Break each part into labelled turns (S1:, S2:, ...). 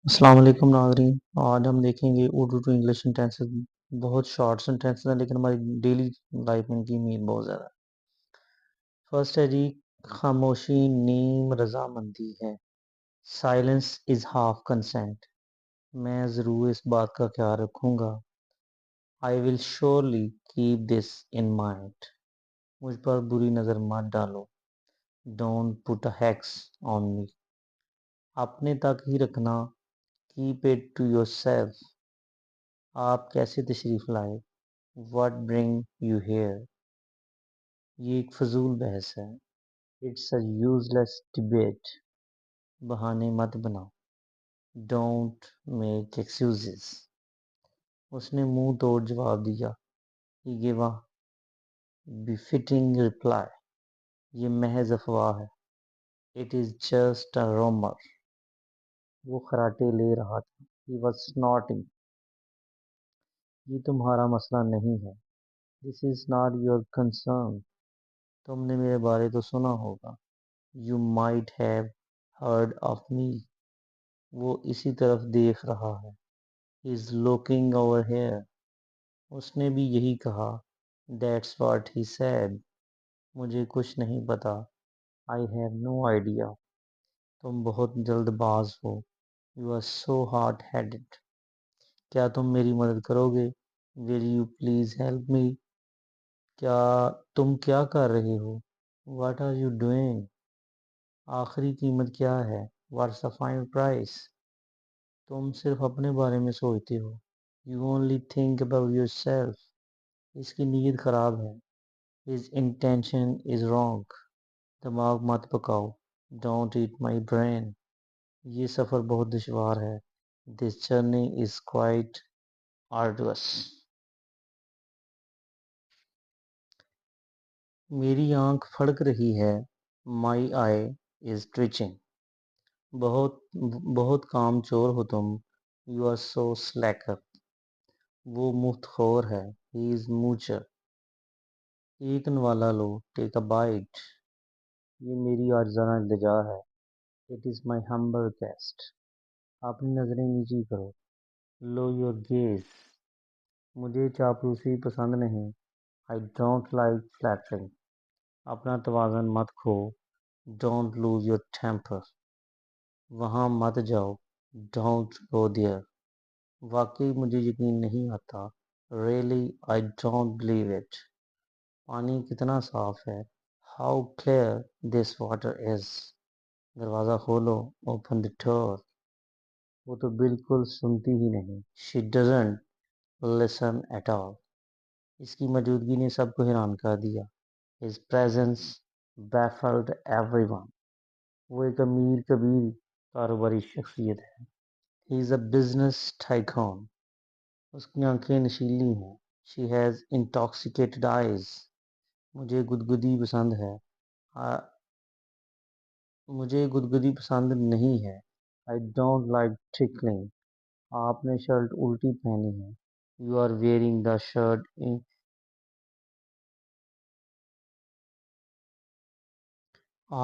S1: السلام علیکم ناظرین، آج ہم دیکھیں گے اردو ٹو انگلش سینٹینسز۔ بہت شارٹ سینٹینسز ہیں لیکن ہماری ڈیلی لائف میں ان کی اہمیت بہت زیادہ ہے۔ فرسٹ ہے جی، خاموشی نیم رضامندی ہے۔ Silence is half consent. میں ضرور اس بات کا خیال رکھوں گا۔ I will surely keep this in mind. مجھ پر بری نظر مت ڈالو۔ Don't put a hex on me. اپنے تک ہی رکھنا۔ Keep it to yourself. آپ کیسے تشریف لائے؟ What bring you here? یہ ایک فضول بحث ہے۔ It's a useless debate. بہانے مت بناؤ۔ Don't make excuses. اس نے منہ توڑ جواب دیا۔ ہی گیو اے بefitting reply۔ یہ محض افواہ ہے۔ It is just a rumour. وہ خراٹے لے رہا تھا۔ He was snorting۔ یہ تمہارا مسئلہ نہیں ہے۔ دس از ناٹ یور کنسرن۔ تم نے میرے بارے تو سنا ہوگا۔ You might have heard of me. وہ اسی طرف دیکھ رہا ہے۔ ہی از لوکنگ اوور ہیئر۔ اس نے بھی یہی کہا۔ That's what he said. مجھے کچھ نہیں پتا۔ I have no idea. تم بہت جلد باز ہو۔ You are so hard headed. کیا تم میری مدد کرو گے؟ Will you please help me? تم کیا کر رہے ہو؟ What are you doing? آخری قیمت کیا ہے؟ What's the final price? تم صرف اپنے بارے میں سوچتے ہو۔ You only think about yourself. اس کی نیت خراب ہے۔ His intention is wrong. دماغ مت پکاؤ۔ Don't eat my brain. یہ سفر بہت دشوار ہے۔ This journey is quite arduous. میری آنکھ پھڑک رہی ہے۔ مائی آئی از ٹویچنگ۔ بہت بہت کام چور ہو تم۔ You are so slacker. وہ مفت خور ہے۔ ہی از موچر۔ ایک نوالا لو۔ ٹیک اے بائٹ۔ یہ میری عاجزانہ التجا ہے۔ It is my humble request. اپنی نظریں نیچی کرو۔ Lower your gaze. مجھے چاپلوسی پسند نہیں۔ I don't like flattering. اپنا توازن مت کھو۔ Don't lose your temper. وہاں مت جاؤ۔ Don't go there. واقعی مجھے یقین نہیں آتا۔ Really I don't believe it. پانی کتنا صاف ہے۔ How clear this water is. دروازہ کھولو۔ Open the door. وہ تو بالکل سنتی ہی نہیں۔ She doesn't listen at all. اس کی موجودگی نے سب کو حیران کر دیا۔ His presence baffled everyone. وہ ایک امیر کبیر کاروباری شخصیت ہے۔ ہی از اے بزنس ٹائکون۔ اس کی آنکھیں نشیلی ہیں۔ She has intoxicated eyes. مجھے گدگدی پسند ہے۔ مجھے گدگدی پسند نہیں ہے۔ I don't like tickling. آپ نے شرٹ الٹی پہنی ہے۔ You are wearing the shirt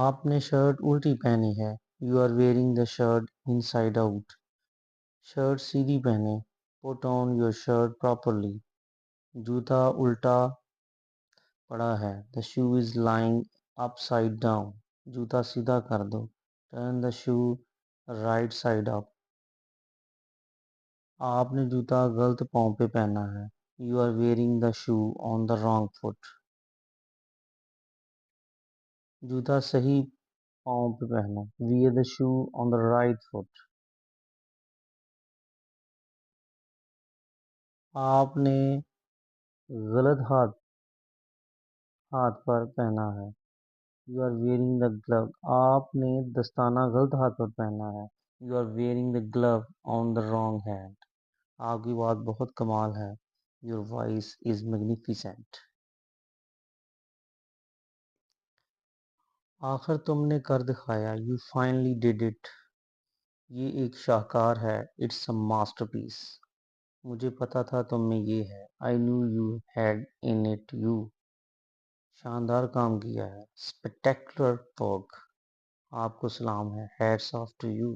S1: آپ نے شرٹ الٹی پہنی ہے۔ You are wearing the shirt inside out. Shirt سیدھی پہنیں۔ Put on your shirt properly. جوتا الٹا پڑا ہے۔ The shoe is lying upside down. جوتا سیدھا کر دو۔ Turn the shoe right side up. آپ نے جوتا غلط پاؤں پہ پہنا ہے۔ You are wearing the shoe on the wrong foot. جوتا صحیح پاؤں پہ پہنو۔ Wear the shoe on the right foot. آپ نے غلط ہاتھ پر پہنا ہے۔ You are wearing the glove. آپ نے دستانہ غلط ہاتھ پر پہنا ہے۔ You are wearing the glove on the wrong hand. آپ کی بات بہت کمال ہے۔ Your voice is magnificent. آخر تم نے کر دکھایا۔ You finally did it. یہ ایک شاہکار ہے۔ It's a masterpiece. مجھے پتا تھا تم میں یہ ہے۔ I knew you had in it you. شاندار کام کیا ہے۔ Spectacular work. آپ کو سلام ہے۔ Hats off to you.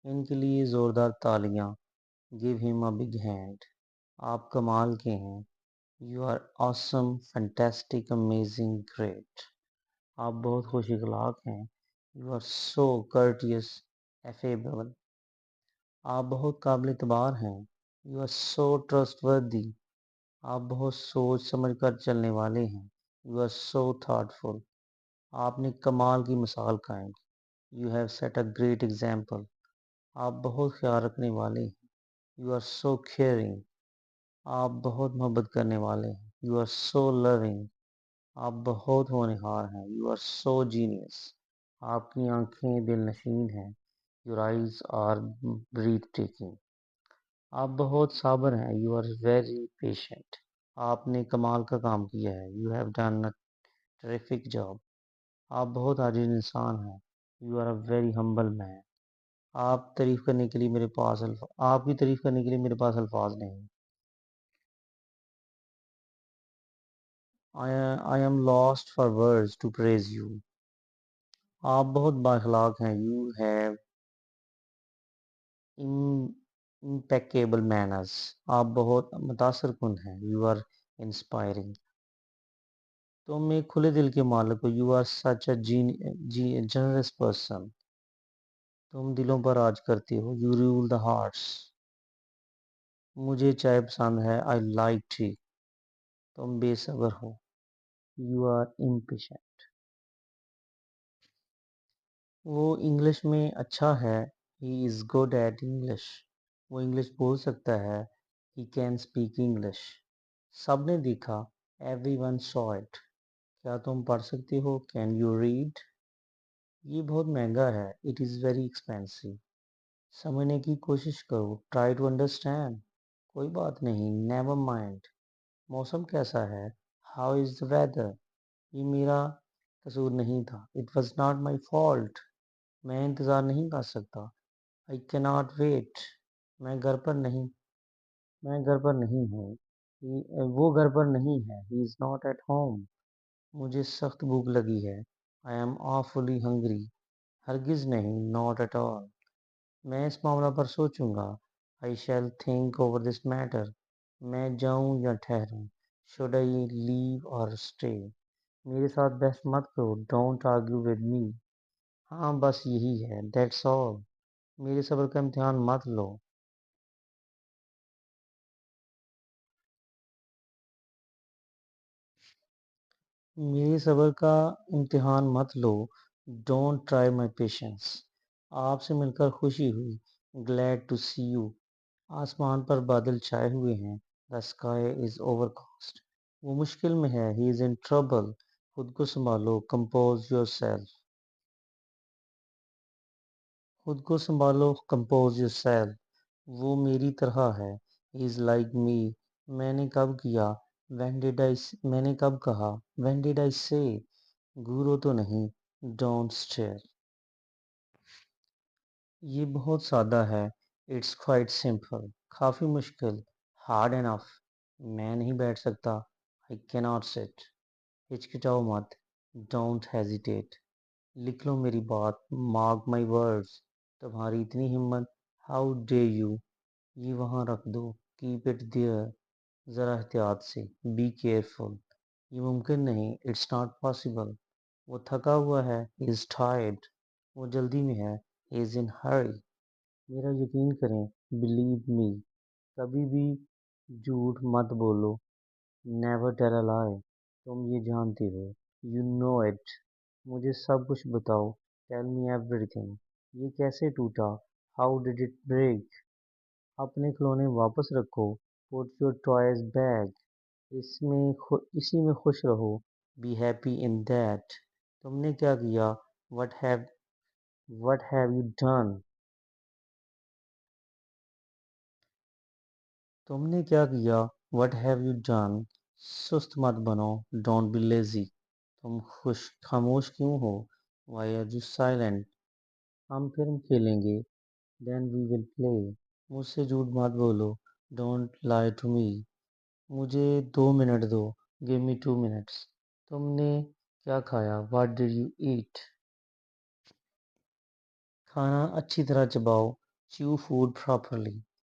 S1: ان کے لیے زوردار تالیاں. Give him a big hand. آپ کمال کے ہیں. You are awesome, fantastic, amazing, great. آپ بہت خوش اخلاق ہیں. You are so courteous, affable. آپ بہت قابل اعتبار ہیں. You are so trustworthy. آپ بہت سوچ سمجھ کر چلنے والے ہیں. You are so thoughtful. آپ نے کمال کی مثال قائم کی. You have set a great example. آپ بہت خیال رکھنے والے ہیں. You are so caring. آپ بہت محبت کرنے والے ہیں. You are so loving. آپ بہت ہونہار ہیں. You are so genius. آپ کی آنکھیں دل نشین ہیں. Your eyes are breathtaking. آپ بہت صابر ہیں. You are very patient. آپ نے کمال کا کام کیا ہے. You have done a terrific job. آپ بہت عاجز انسان ہیں. You are a very humble man. آپ تعریف کرنے کے لیے میرے پاس آپ کی تعریف کرنے کے لیے میرے پاس الفاظ نہیں. I am lost for words to praise you. آپ بہت بااخلاق ہیں. You have impeccable manners. آپ بہت متاثر کن ہیں. You are inspiring. تم ایک کھلے دل کے مالک ہو. You are such a generous person. تم دلوں پر راج کرتے ہو. You rule the hearts. مجھے چائے پسند ہے. I like tea. تم بے صبر ہو. You are impatient. وہ انگلش میں اچھا ہے. He is good at English. وہ انگلش بول سکتا ہے. He can speak English. سب نے دیکھا. Everyone saw it. کیا تم پڑھ سکتے ہو. Can you read. یہ بہت مہنگا ہے. It is very expensive. سمجھنے کی کوشش کرو. Try to understand. کوئی بات نہیں. Never mind. موسم کیسا ہے. How is the weather. یہ میرا قصور نہیں تھا. It was not my fault. میں انتظار نہیں کر سکتا. I cannot wait. میں گھر پر نہیں ہوں. وہ گھر پر نہیں ہے. He is not at home. مجھے سخت بھوک لگی ہے. I am awfully hungry. ہرگز نہیں. Not at all. میں اس معاملہ پر سوچوں گا. I shall think over this matter. میں جاؤں یا ٹھہروں. Should I leave or stay. میرے ساتھ بحث مت کرو. Don't argue with me. ہاں بس یہی ہے. That's all. میرے صبر کا امتحان مت لو. میرے صبر کا امتحان مت لو. Don't try my patience. آپ سے مل کر خوشی ہوئی. Glad to see you. آسمان پر بادل چھائے ہوئے ہیں. The sky is overcast. وہ مشکل میں ہے. He is in trouble. خود کو سنبھالو. Compose yourself. خود کو سنبھالو. Compose yourself. وہ میری طرح ہے. He is like me. میں نے کب کیا. میں نے کب کہا. When did I say. گورو تو نہیں. Don't stare. یہ بہت سادہ ہے. It's quite simple. کافی مشکل. Hard enough. میں نہیں بیٹھ سکتا. I cannot sit. ہچکچاؤ مت. Don't hesitate. لکھ لو میری بات. Mark my words. تمہاری اتنی ہمت. How dare you. یہ وہاں رکھ دو. Keep it there. ذرا احتیاط سے. Be careful. یہ ممکن نہیں. It's not possible. وہ تھکا ہوا ہے. He is tired. وہ جلدی میں ہے. He is in hurry. میرا یقین کریں. Believe me. کبھی بھی جھوٹ مت بولو. Never tell a lie. تم یہ جانتے ہو. You know it. مجھے سب کچھ بتاؤ. Tell me everything. یہ کیسے ٹوٹا. How did it break. اپنے کھلونے واپس رکھو. Put your toys back. اسی میں خوش رہو. Be happy in that. تم نے کیا کیا. What have you done. تم نے کیا کیا. What have you done. سست مت بنو. Don't be lazy. تم خاموش کیوں ہو. Why are you silent. ہم پھر کھیلیں گے. Then we will play. مجھ سے جھوٹ مت بولو. Don't lie to me. مجھے 2 منٹ دو. Give me 2 minutes. تم نے کیا کھایا. What did you eat. کھانا اچھی طرح چباؤ. chew food properly.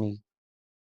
S1: me.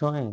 S1: doing?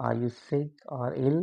S1: Are you sick or ill?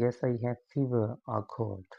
S1: Yes, I have fever or cold.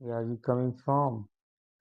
S1: Where are you coming from?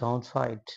S1: don't fight.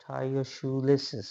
S1: tie your shoelaces.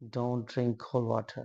S1: don't drink cold water.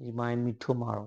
S1: remind me tomorrow.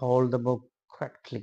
S1: hold the book correctly.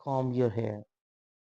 S1: comb your hair.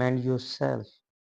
S1: mend yourself.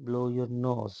S1: blow your nose.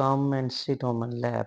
S1: come and sit on my lap.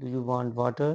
S1: Do you want water?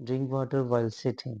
S1: drink water while sitting.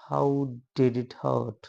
S1: How did it hurt?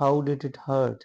S1: How did it hurt?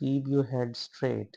S1: keep your head straight.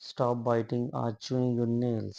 S1: stop biting or chewing your nails.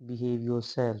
S1: behave yourself.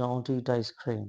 S1: don't eat ice cream.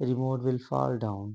S1: remote will fall down.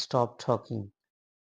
S1: stop talking.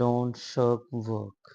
S1: don't shirk work.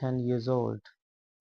S1: 10 years old.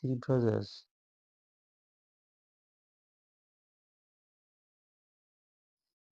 S1: 3 brothers.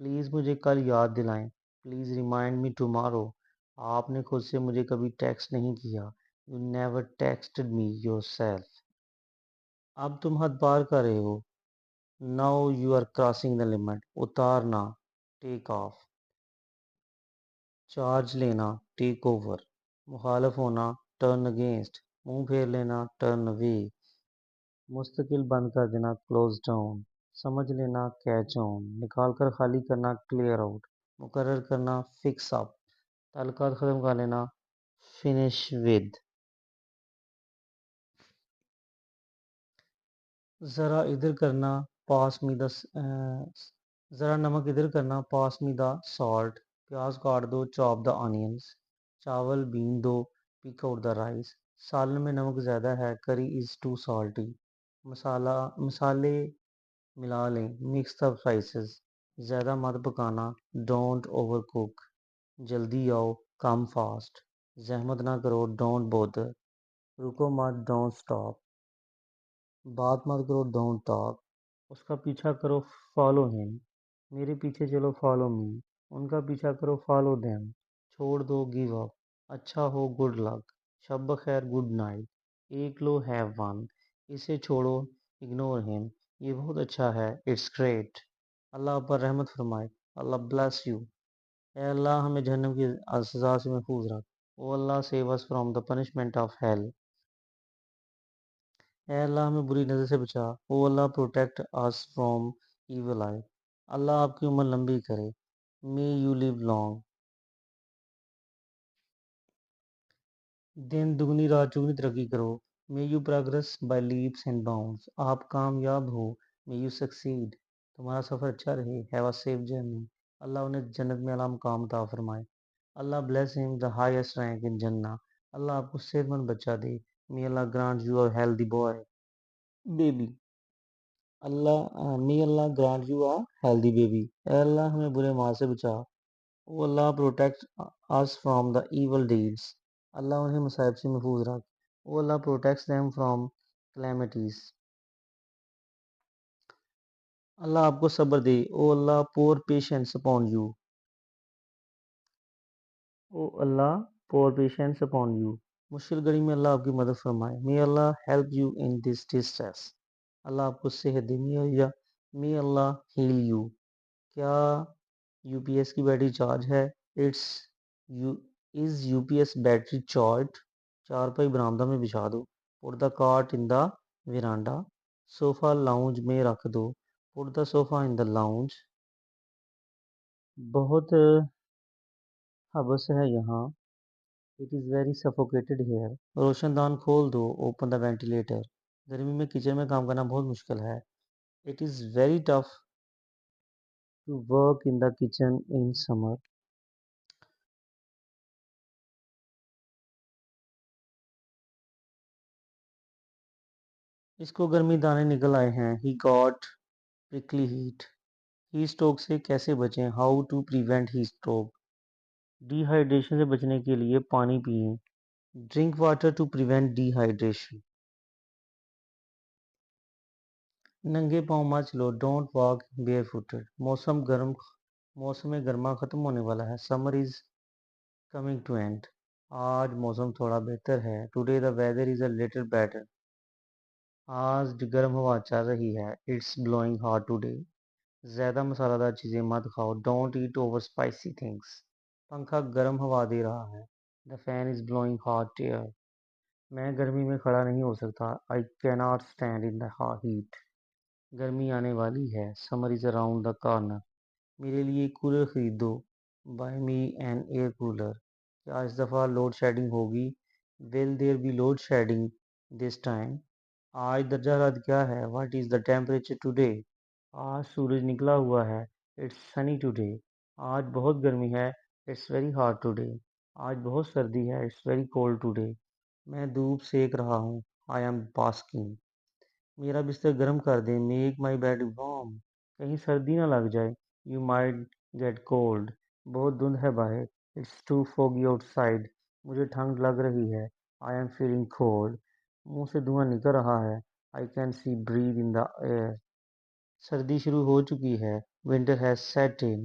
S1: Please مجھے کل یاد دلائیں. Please remind me tomorrow. آپ نے خود سے مجھے کبھی ٹیکسٹ نہیں کیا. You never texted me yourself. اب تم حد پار کر رہے ہو. Now you are crossing the limit. اتارنا، ٹیک آف. چارج لینا، ٹیک اوور. مخالف ہونا، ٹرن اگینسٹ. منہ پھیر لینا، ٹرن اوے. مستقل بند کر دینا، کلوز ڈاؤن. سمجھ لینا، کیچ آن. نکال کر خالی کرنا، کلیئر آؤٹ. مقرر کرنا، فکس اپ. تعلقات ختم کر لینا، فنش ود. ذرا ادھر کرنا، پاس می دا. ذرا نمک ادھر کرنا، پاس می دا سالٹ. پیاز کاٹ دو، چاپ دا آنینز. چاول بین دو، پک آؤٹ دا رائس. سالن میں نمک زیادہ ہے، کری از ٹو سالٹی. مسالے ملا لیں، مکس دا اسپائسز. زیادہ مت پکانا، ڈونٹ اوور کوک. جلدی آؤ، کم فاسٹ. زحمت نہ کرو، ڈونٹ بودر. رکو مت، ڈونٹ اسٹاپ. بات مت کرو، ڈونٹ ٹاک. اس کا پیچھا کرو، فالو ہم. میرے پیچھے چلو، فالو می. ان کا پیچھا کرو، فالو دیم. چھوڑ دو، گیو اپ. اچھا ہو، گڈ لک. شب بخیر، گڈ نائٹ. ایک لو، ہیو ون. اسے چھوڑو، اگنور ہم. یہ بہت اچھا ہے، اٹس گریٹ. اللہ آپ پر رحمت فرمائے. Allah bless you. اے اللہ ہمیں جہنم کی سزا سے محفوظ رکھ. Oh Allah save us from the punishment of hell. اے اللہ ہمیں بری نظر سے بچا. Oh Allah protect us from evil eye. Allah آپ کی عمر لمبی کرے. May you leave long. دن دگنی رات چگنی ترقی کرو. May you progress by leaps and bounds. آپ کامیاب ہو. May you succeed. تمہارا سفر اچھا رہے. Have a safe journey. Allah انہیں جنت میں اعلیٰ مقام عطا فرمائے. Allah bless him the highest rank in Jannah. Allah آپ کو صحت مند بچہ دے. May Allah grant you a healthy boy, baby. May Allah grant you a healthy baby. اے اللہ ہمیں برے مال سے بچا. Oh Allah protect us from the evil deeds. اللہ انہیں مصائب سے محفوظ رکھ. Oh Allah protects them from calamities. اللہ آپ کو صبر دے. او اللہ pour patience upon you. O Allah pour patience upon you. مشکل گھڑی میں اللہ آپ کی مدد فرمائے. May Allah help you in this distress. اللہ آپ کو صحت دے. May Allah heal you. کیا یو پی ایس کی بیٹری چارج ہے؟ Is UPS battery charged? چارپائی برآمدہ میں بچھا دو. Put the cart in the veranda. Sofa lounge میں رکھ دو. Put the sofa in the lounge. بہت حبس ہے یہاں. It is very suffocated here. روشن دان کھول دو. Open the ventilator. گرمی میں کچن میں کام کرنا بہت مشکل ہے. It is very tough to work in the kitchen in summer. اس کو گرمی دانے نکل آئے ہیں. He got prickly heat. Heat stroke سے کیسے بچیں؟ How to prevent heat stroke. D hydration سے بچنے کے لیے پانی پئیں. Drink water to prevent dehydration. ننگے پاؤں مت چلو. Don't walk barefooted. موسم گرما ختم ہونے والا ہے. Summer is coming to end. آج موسم تھوڑا بہتر ہے. Today the weather is a little better. آج گرم ہوا چل رہی ہے. It's blowing hot today. زیادہ مسالہ دار چیزیں مت کھاؤ. Don't eat over spicy things. پنکھا گرم ہوا دے رہا ہے. The fan is blowing hot air. میں گرمی میں کھڑا نہیں ہو سکتا. I cannot stand in the heat. گرمی آنے والی ہے. Summer is around the corner. میرے لیے ایک کولر خرید دو. Buy me an air cooler. کیا اس دفعہ لوڈ شیڈنگ ہوگی؟ Will there be load shedding this time? آج درجہ حرارت کیا ہے؟ What is the temperature today? آج سورج نکلا ہوا ہے. It's sunny today. آج بہت گرمی ہے. It's very hot today. آج بہت سردی ہے. It's very cold today. میں دھوپ سیک رہا ہوں. I am basking. میرا بستر گرم کر دیں. Make my bed warm. کہیں سردی نہ لگ جائے. You might get cold. بہت دھند ہے باہر. It's too foggy outside. مجھے ٹھنڈ لگ رہی ہے. I am feeling cold. منہ سے دھواں نکل رہا ہے. I can see breathe in the air. سردی شروع ہو چکی ہے. winter has set in.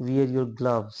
S1: wear your gloves.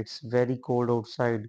S1: it's very cold outside.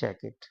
S1: jacket.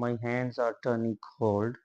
S1: my hands are turning cold.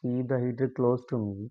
S1: keep the heater close to me.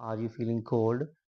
S1: Are you feeling cold?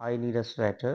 S1: I need a sweater.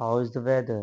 S1: How is the weather?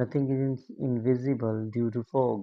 S1: nothing is invisible due to fog.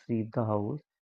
S1: sweep the house.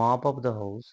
S1: mop up the house.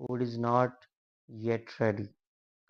S1: food is not yet ready.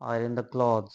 S1: iron the clothes.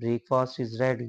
S1: breakfast is ready.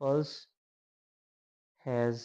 S1: pulse has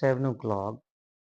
S1: 7 o'clock.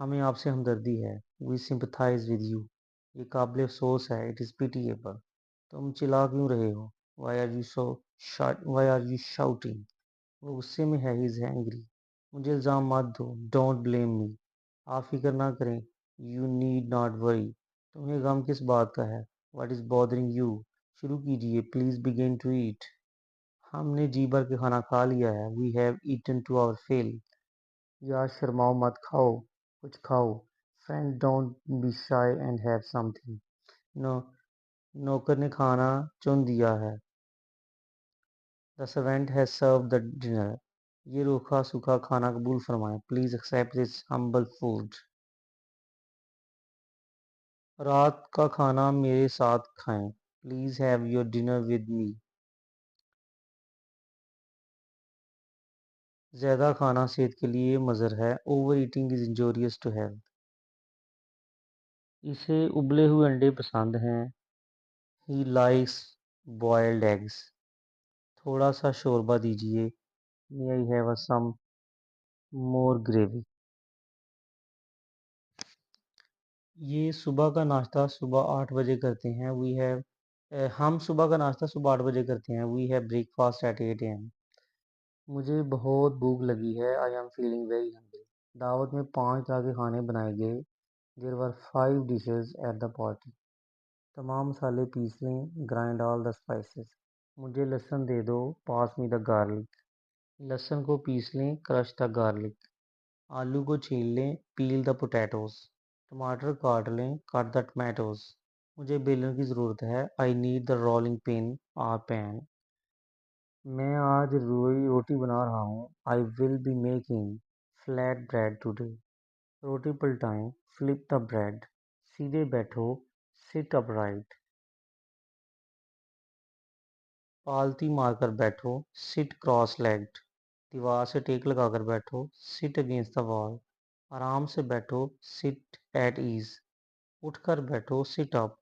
S1: ہمیں آپ سے ہمدردی ہے. We sympathize with you. یہ قابل افسوس ہے. It is pitiable. تم چلا کیوں رہے ہو؟ Why are you shouting? وہ غصے میں ہے. He is angry. مجھے الزام مت دو. Don't blame me. آپ فکر نہ کریں. You need not worry. تمہیں غم کس بات کا ہے؟ What is bothering you? شروع کیجئے. Please begin to eat. ہم نے جی بھر کے کھانا کھا لیا ہے. We have eaten to our fill. یار شرماؤ مت، کھاؤ کچھ کھاؤ. Friend, don't be shy and have something. No, نوکر نے کھانا چن دیا ہے. The servant has served the dinner. یہ روکھا سوکھا کھانا قبول فرمائیں. Please accept this humble food. رات کا کھانا میرے ساتھ کھائیں. Please have your dinner with me. زیادہ کھانا صحت کے لیے مضر ہے. Over eating is injurious to health. اسے ابلے ہوئے انڈے پسند ہیں. He likes boiled eggs. تھوڑا سا شوربہ دیجیے. May I have some more gravy. یہ صبح کا ناشتہ صبح 8 بجے کرتے ہیں. ہم صبح کا ناشتہ صبح 8 بجے کرتے ہیں. We have breakfast at 8 a.m. مجھے بہت بھوک لگی ہے. I am feeling very hungry. دعوت میں 5 طرح کے کھانے بنائے گئے. There were 5 dishes at the party. تمام مسالے پیس لیں. Grind all the spices. مجھے لہسن دے دو. Pass me the garlic. لہسن کو پیس لیں. Crush the garlic. آلو کو چھیل لیں. Peel the potatoes. ٹماٹر کاٹ لیں. Cut the tomatoes. مجھے بیلن کی ضرورت ہے. I need the rolling pin or pan. میں آج روٹی بنا رہا ہوں. I will be making flat bread today. روٹی پلٹائیں. Flip the bread. سیدھے بیٹھو. Sit upright. پالتی مار کر بیٹھو. Sit cross-legged. دیوار سے ٹیک لگا کر بیٹھو. Sit against the wall. آرام سے بیٹھو. Sit at ease. اٹھ کر بیٹھو. Sit up.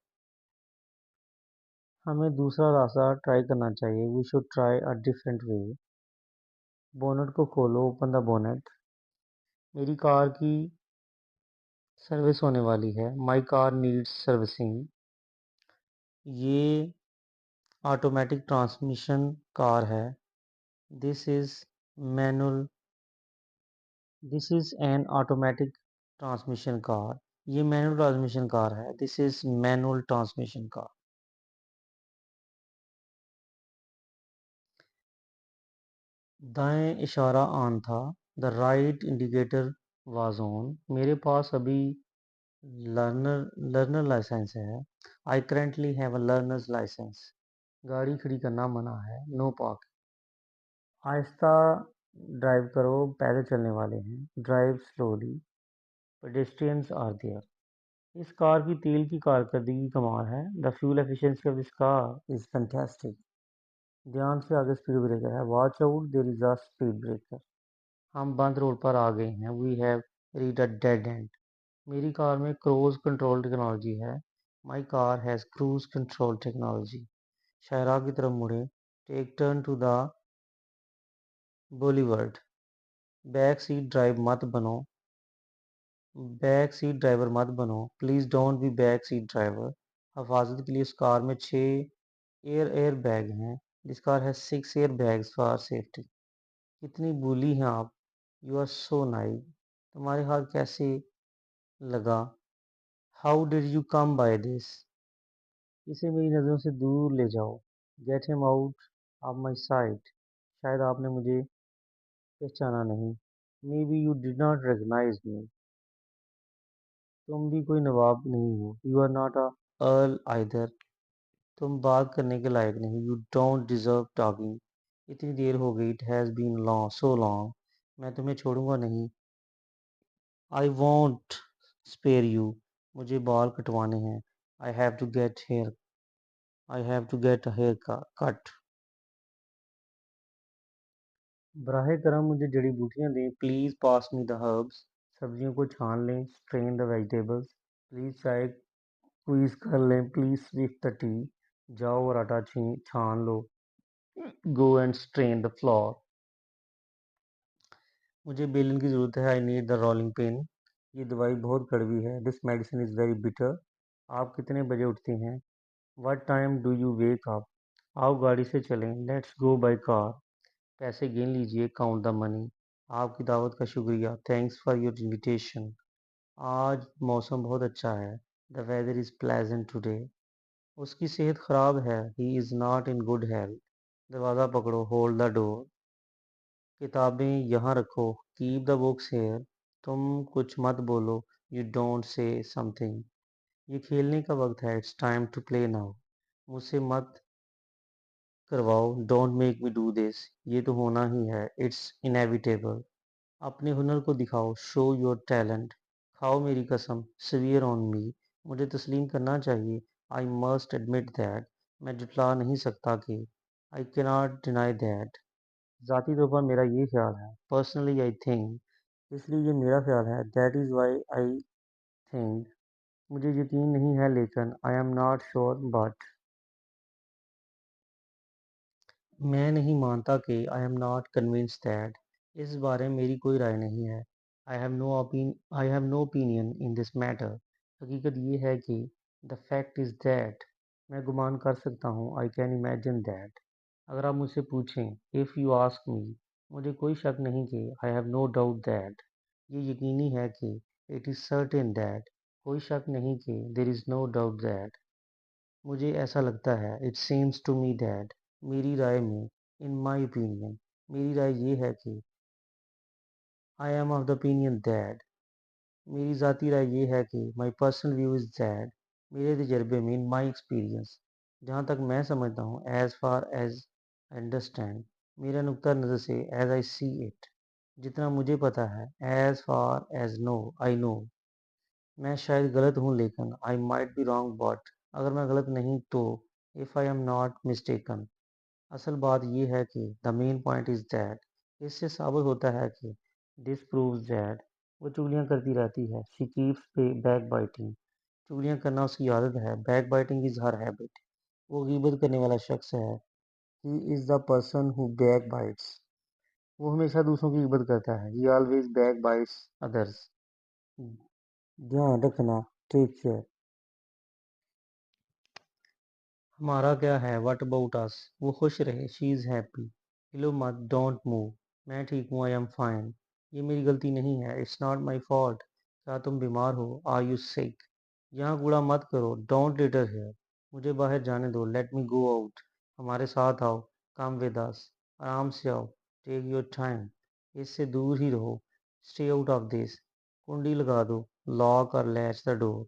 S1: ہمیں دوسرا راستہ ٹرائی کرنا چاہیے. We should try a different way. بونٹ کو کھولو. Open the bonnet. میری کار کی سروس ہونے والی ہے. My car needs servicing. یہ آٹومیٹک ٹرانسمیشن کار ہے. This is an automatic transmission car. یہ مینول ٹرانسمیشن کار ہے. This is manual transmission car. دائیں اشارہ آن تھا. The right indicator was on. میرے پاس ابھی لرنر لائسنس ہے. I currently have a learner's license. گاڑی کھڑی کرنا منع ہے. No park. آہستہ ڈرائیو کرو. پیدل چلنے والے ہیں. Drive slowly. Pedestrians are there. اس کار کی تیل کی کارکردگی کمال ہے. The fuel efficiency of this car is fantastic. دھیان سے آگے اسپیڈ بریکر ہے. Watch out, there is a speed breaker. ہم بند روڈ پر آ گئے ہیں. We have reached a dead end. میری کار میں کروز کنٹرول ٹیکنالوجی ہے. My car has cruise control technology. شاہراہ کی طرف مڑیں. Take turn to the boulevard. Back set driver مت بنو. Please don't be back seat driver. حفاظت کے لیے اس کار میں 6 ایئر بیگ ہیں. This car has 6 air bags for safety. کتنی بولی ہیں آپ. You are so naive. تمہارے ہاتھ کیسے لگا. How did you come by this? اسے میری نظروں سے دور لے جاؤ. Get him out of my sight. شاید آپ نے مجھے پہچانا نہیں. Maybe you did not recognize me. تم بھی کوئی نواب نہیں ہو. You are not a earl either. تم بات کرنے کے لائق نہیں. You don't deserve talking. اتنی دیر ہو گئی. It has been so long. میں تمہیں چھوڑوں گا نہیں. I won't spare you. مجھے بال کٹوانے ہیں. I have to get a haircut. براہ کرم مجھے جڑی بوٹیاں دیں. Please pass me the herbs. سبزیوں کو چھان لیں. Strain the vegetables. Please چائے کوئز کر لیں. Please swift the tea. جاؤ اور آٹا چھان لو. Go and strain the flour. مجھے بیلن کی ضرورت ہے. I need the rolling pin. یہ دوائی بہت کڑوی ہے. دس میڈیسن از ویری bitter. آپ کتنے بجے اٹھتے ہیں؟ What time do you wake up? آؤ گاڑی سے چلیں. Let's go by car. پیسے گن لیجئے. Count the money. آپ کی دعوت کا شکریہ. Thanks for your invitation. آج موسم بہت اچھا ہے. The weather is pleasant today. اس کی صحت خراب ہے. He is not in good health. دروازہ پکڑو. Hold the door. کتابیں یہاں رکھو. Keep the books here. تم کچھ مت بولو. You don't say something. یہ کھیلنے کا وقت ہے. It's time to play now. مجھ سے مت کرواؤ. Don't make me do this. یہ تو ہونا ہی ہے. It's inevitable. اپنے ہنر کو دکھاؤ. Show your talent. کھاؤ میری قسم. Swear on me. مجھے تسلیم کرنا چاہیے. I must admit that. میں جھٹلا نہیں سکتا کہ I cannot deny that. ذاتی طور پر میرا یہ خیال ہے. Personally I think. اس لیے یہ میرا خیال ہے. That is why I think. مجھے یقین نہیں ہے لیکن I am not sure but. میں نہیں مانتا کہ I am not convinced that. اس بارے میں میری کوئی رائے نہیں ہے. I have no opinion in this matter. حقیقت یہ ہے کہ the fact is that. میں گمان کر سکتا ہوں. I can imagine that. اگر آپ مجھ سے پوچھیں if you ask me. مجھے کوئی شک نہیں کہ I have no doubt that. یہ یقینی ہے کہ it is certain that. کوئی شک نہیں کہ there is no doubt that. مجھے ایسا لگتا ہے. It seems to me that. میری رائے میں in my opinion. میری رائے یہ ہے کہ I am of the opinion that. میری ذاتی رائے یہ ہے کہ my personal view is that. میرے تجربے میں in my experience. جہاں تک میں سمجھتا ہوں as far as I understand. میرا نقطہ نظر سے as I see it. جتنا مجھے پتا ہے as far as I know. میں شاید غلط ہوں لیکن I might be wrong but. اگر میں غلط نہیں تو if I am not mistaken. اصل بات یہ ہے کہ the main point is that. اس سے ثابت ہوتا ہے کہ this proves that. وہ چگلیاں کرتی رہتی ہے. She keeps back biting. چگلیاں کرنا اس کی عادت ہے. Back biting is her habit. وہ غیبت کرنے والا شخص ہے. He is the person who back bites. وہ ہمیشہ دوسروں کی غیبت کرتا ہے. He always back bites others. دھیان رکھنا. Take care. ہمارا کیا ہے. What about us? وہ خوش رہے. She is happy. ہلو مت. Don't move. میں ٹھیک ہوں. I am fine. یہ میری غلطی نہیں ہے. It's not my fault. کیا تم بیمار ہو؟ Are you sick? یہاں کوڑا مت کرو. Don't litter here. مجھے باہر جانے دو. Let me go out. ہمارے ساتھ آؤ. Come with us. آرام سے آؤ. Take your time. اس سے دور ہی رہو. Stay out of this. کنڈی لگا دو. Lock or latch the door.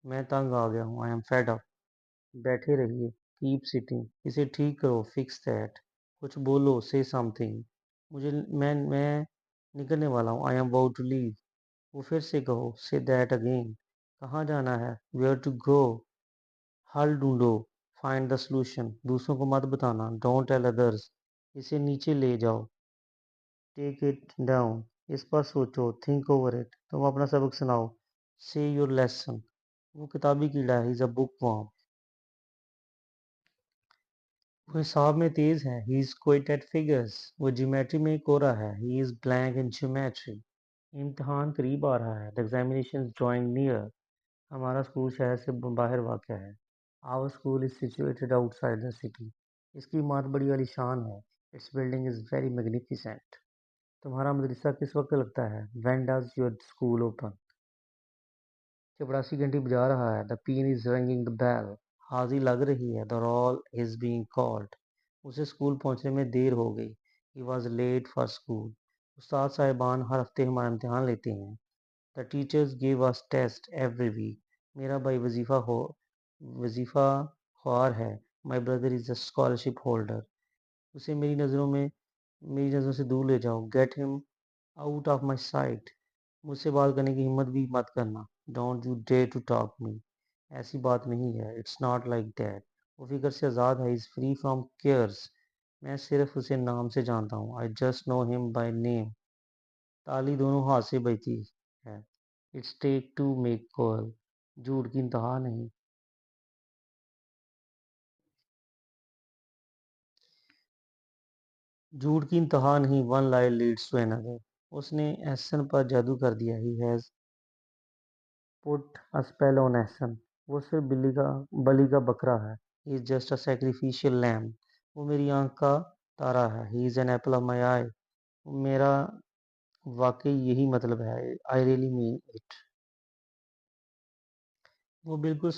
S1: میں تنگ آ گیا ہوں. I am fed up. بیٹھے رہیے. Keep sitting. اسے ٹھیک کرو. Fix that. کچھ بولو. Say something. میں نکلنے والا ہوں. I am about to leave. وہ پھر سے کہو. Say that again. کہاں جانا ہے. Where to go. حل ڈھونڈو. Find the solution. دوسروں کو مت بتانا. Don't tell others. اسے نیچے لے جاؤ. Take it down. اس پر سوچو. Think over it. تم اپنا سبق سناؤ. Say your lesson. وہ کتابی کیڑا ہے. He's a bookworm. وہ حساب میں تیز ہے. He is quick at figures. وہ جیومیٹری میں کورا ہے. He is blank in geometry. امتحان قریب آ رہا ہے. The examination is drawing near. ہمارا اسکول شہر سے باہر واقع ہے. Our school is situated outside the city. اس کی عمارت بڑی عالی شان ہے. Its building is very magnificent. تمہارا مدرسہ کس وقت لگتا ہے. When does your school open? چپڑاسی گھنٹی بجا رہا ہے. The pin is ringing the bell. حاضری لگ رہی ہے. The roll is being called. اسے اسکول پہنچنے میں دیر ہو گئی. He was late for school. استاد صاحبان ہر ہفتے ہمارا امتحان لیتے ہیں. The teachers give us tests every week. میرا بھائی وظیفہ خوار ہے. My brother is a scholarship holder. اسے میری نظروں سے دور لے جاؤ. Get him out of my sight. مجھ سے بات کرنے کی ہمت بھی مت کرنا. Don't you dare to talk me. ایسی بات نہیں ہے. It's not like that. وہ فکر سے آزاد ہے. He's free from cares. میں صرف اسے نام سے جانتا ہوں. I just know him by name. تالی دونوں ہاتھ سے بجتی ہے. It's take two make quarrel. جھوٹ کی انتہا نہیں. جھوٹ کی انتہا نہیں. One lie leads to another. اس نے ایسن پر جادو کر دیا. He has put a spell on Ahsan. وہ صرف بلی کا بکرا ہے. He is just a sacrificial lamb. وہ میری آنکھ کا تارا ہے. He is an apple of my eye. میرا واقعی یہی مطلب ہے. I really mean it. وہ بالکل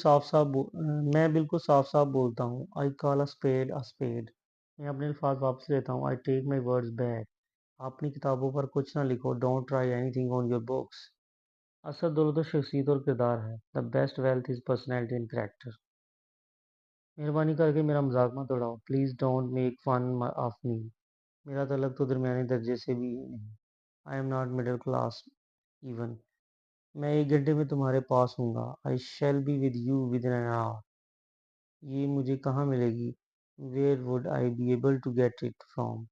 S1: میں بالکل صاف صاف بولتا ہوں. I call a spade a spade. میں اپنے الفاظ واپس لیتا ہوں. I take my words back. اپنی کتابوں پر کچھ نہ لکھو. Don't try anything on your books. اصل دولت شخصیت اور کردار ہے. The best wealth is personality and character. مہربانی کر کے میرا مذاق مت اڑاؤ. Please don't make fun of me. میرا تعلق تو درمیانی درجے سے بھی نہیں. I am not middle class even. میں 1 گھنٹے میں تمہارے پاس ہوں گا. I shall be with you within an hour. یہ مجھے کہاں ملے گی. Where would I be able to get it from.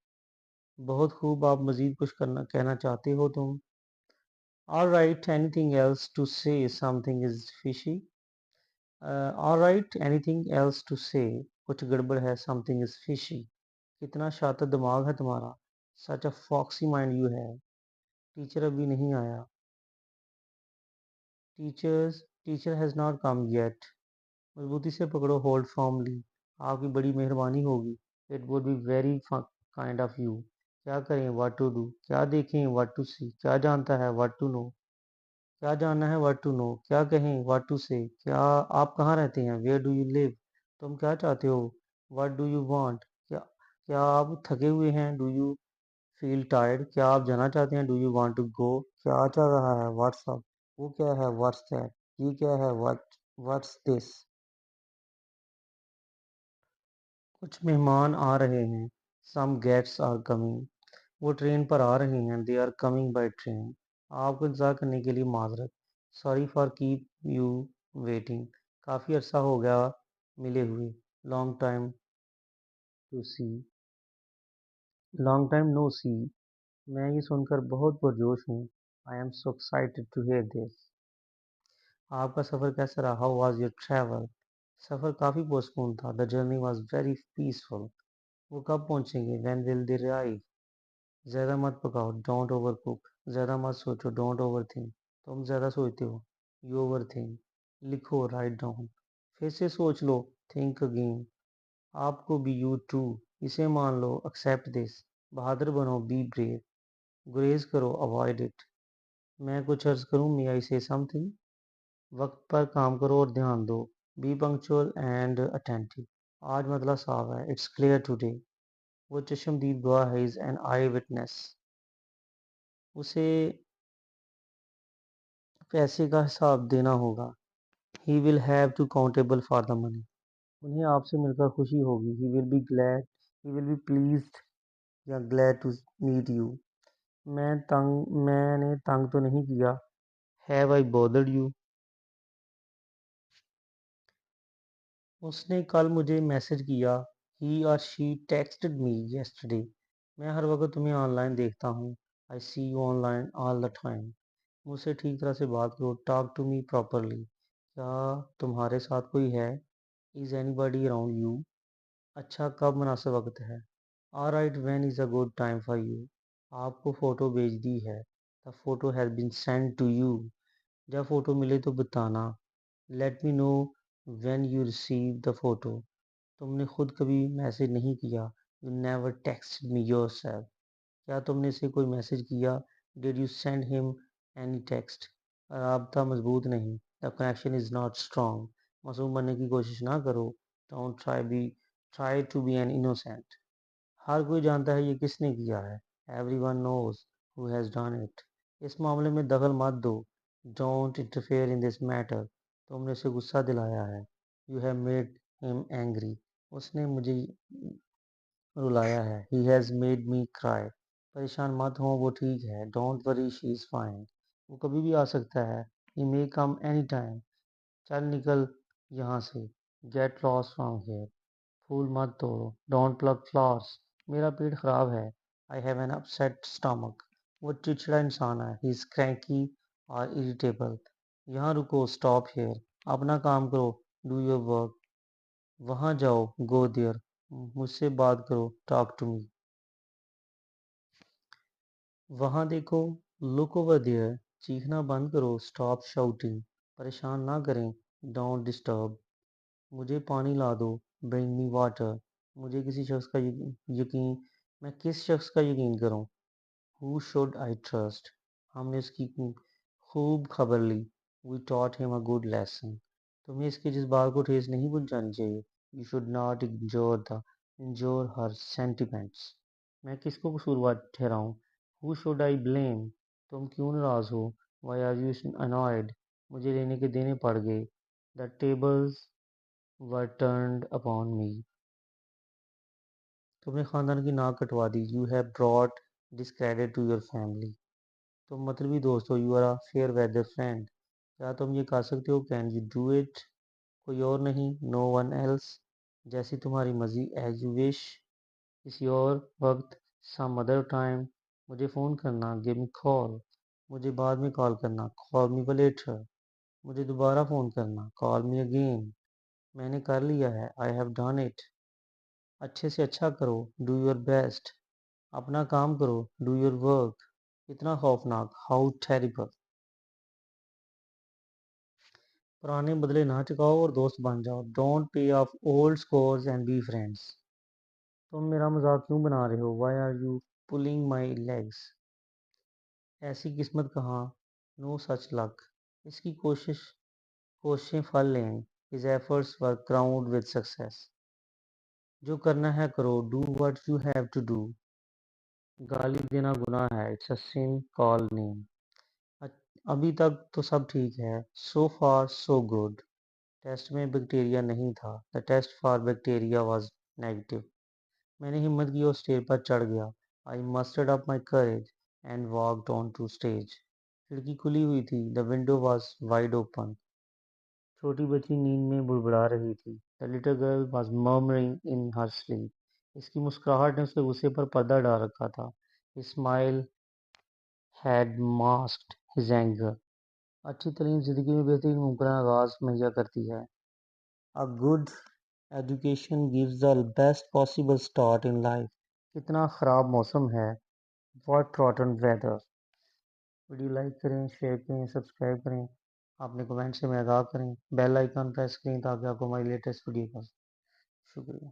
S1: بہت خوب. آپ مزید کچھ کہنا چاہتے ہو تم. All right, anything else to say? Something is fishy. All right, anything else to say? کچھ گڑبڑ ہے. Something is fishy. کتنا شاطر دماغ ہے تمہارا. Such a foxy mind you have. Teacher ابھی نہیں آیا. Teacher has not come yet. مضبوطی سے پکڑو. Hold firmly. آپ کی بڑی مہربانی ہوگی. It would be very kind of you. کیا کریں. What to do. کیا دیکھیں. What to see. کیا جانتا ہے. What to know. کیا جاننا ہے. What to know. کیا کہیں. What to say. کیا آپ کہاں رہتے ہیں. Where do you live. تم کیا چاہتے ہو. What do you want. کیا آپ تھکے ہوئے ہیں. Do you feel tired. کیا آپ جانا چاہتے ہیں. Do you want to go. کیا چل رہا ہے. What's up. وہ کیا ہے. What's that. یہ کیا ہے. What's this. کچھ مہمان آ رہے ہیں. Some guests are coming. وہ ٹرین پر آ رہے ہیں. They are coming by train. آپ کو انتظار کرنے کے لیے معذرت. Sorry for keep you waiting. کافی عرصہ ہو گیا ملے ہوئے. Long time to see. Long time no see. میں یہ سن کر بہت پرجوش ہوں. I am so excited to hear this. آپ کا سفر کیسا رہا. How was your travel. سفر کافی پوسٹپون تھا. The journey was very peaceful. وہ کب پہنچیں گے. When will they arrive. زیادہ مت پکاؤ. Don't overcook. زیادہ مت سوچو. Don't overthink. تم زیادہ سوچتے ہو. You overthink. لکھو. Write down. پھر سے سوچ لو. Think again. آپ کو بھی. You too. اسے مان لو. Accept this. بہادر بنو. Be brave. گریز کرو. Avoid it. میں کچھ عرض کروں. May I say something. وقت پر کام کرو اور دھیان دو. Be punctual and attentive. آج مسئلہ صاف ہے. It's clear today. وہ چشمدید گواہ ہے. Is an eye witness. اسے پیسے کا حساب دینا ہوگا. He will have to accountable for the money. انہیں آپ سے مل کر خوشی ہوگی. He will be glad. He will be pleased یا glad to meet you. میں نے تنگ تو نہیں کیا. Have I bothered you. اس نے کل مجھے میسج کیا. He or she texted me yesterday. میں ہر وقت تمہیں آن لائن دیکھتا ہوں. I see you online all the time. مجھ سے ٹھیک طرح سے بات کرو. Talk to me properly. کیا تمہارے ساتھ کوئی ہے. Is anybody around you. اچھا کب مناسب وقت ہے. Alright, when is a good time for you. آپ کو فوٹو بھیج دی ہے. The photo has been sent to you. جب فوٹو ملے تو بتانا. Let me know when you receive the photo. تم نے خود کبھی میسج نہیں کیا. You never texted me yourself. کیا تم نے اسے کوئی میسج کیا. Did you send him any text. رابطہ مضبوط نہیں. The connection is not strong. معصوم بننے کی کوشش نہ کرو. Don't try to be an innocent. ہر کوئی جانتا ہے یہ کس نے کیا ہے. Everyone knows who has done it. اس معاملے میں دخل مت دو. Don't interfere in this matter. تم نے اسے غصہ دلایا ہے. You have made him angry. اس نے مجھے رلایا ہے. He has made me cry. پریشان مت ہو. وہ ٹھیک ہے. Don't worry, she is fine. وہ کبھی بھی آ سکتا ہے. He may come anytime. چل نکل یہاں سے. Get lost from here. پھول مت توڑو. Don't pluck flowers. میرا پیٹ خراب ہے. I have an upset stomach. وہ چڑچڑا انسان ہے. He is cranky or irritable. یہاں رکو. Stop here. اپنا کام کرو. Do your work. وہاں جاؤ. Go there. مجھ سے بات کرو. Talk to me. وہاں دیکھو. Look over there. چیخنا بند کرو. Stop shouting. پریشان نہ کریں. Don't disturb. مجھے پانی لا دو. برنگ می واٹر. مجھے کسی شخص کا یقین میں کس شخص کا یقین کروں؟ Who should I trust. ہم نے اس کی خوب خبر لی. وی ٹاٹ ہم اے گڈ لیسن. تمہیں اس کے جذبات کو ٹھیس نہیں پہنچانی چاہیے. You should not injure her sentiments. میں کس کو قصوروار ٹھہراؤں؟ Who should I blame. تم کیوں ناراض ہو؟ Why are you annoyed. مجھے لینے کے دینے پڑ گئے. The tables were turned upon me. تم نے خاندان کی ناک کٹوا دی. You have brought discredit to your family. تم مطلبی دوست ہو. You are a fair weather friend. کیا تم یہ کر سکتے ہو؟ Can you do it? کوئی اور نہیں. No one else. جیسی تمہاری مرضی. As you wish. کسی اور وقت. سم ادر ٹائم. مجھے فون کرنا. Give me call. مجھے بعد میں کال کرنا. Call me later. مجھے دوبارہ فون کرنا. Call me again. میں نے کر لیا ہے. I have done it. اچھے سے اچھا کرو. Do your best. اپنا کام کرو. Do your work. اتنا خوفناک. How terrible. پرانے بدلے نہ چکاؤ اور دوست بن جاؤ. Don't pay off old scores and be friends. تم میرا مذاق کیوں بنا رہے ہو؟ Why are you pulling my legs. ایسی قسمت کہاں. نو سچ لک. اس کی کوششیں پھل لیں. His efforts were crowned with success. جو کرنا ہے کرو. Do what you have to do. گالی دینا گناہ ہے. It's a sin call name. ابھی تک تو سب ٹھیک ہے. So far so good. Test میں بیکٹیریا نہیں تھا. The test for bacteria was negative. میں نے ہمت کی اور اسٹیج پر چڑھ گیا. I mustered up my courage and walked on to stage. کھڑکی کھلی ہوئی تھی. The window was wide open. چھوٹی بچی نیند میں بڑبڑا رہی تھی. The little girl was murmuring in her sleep. اس کی مسکراہٹ نے اس کے غصے پر پردہ ڈال رکھا تھا. His smile had masked his anger. اچھی تعلیم زندگی میں بہترین ممکنہ آغاز مہیا کرتی ہے. A good education gives the best possible start in life. کتنا خراب موسم ہے. What rotten weather. Video like کریں، شیئر کریں، سبسکرائب کریں. اپنے کمنٹ سے میں آگاہ کریں. بیل آئیکن پریس کریں تاکہ آپ کو ہماری لیٹسٹ ویڈیو کا. شکریہ.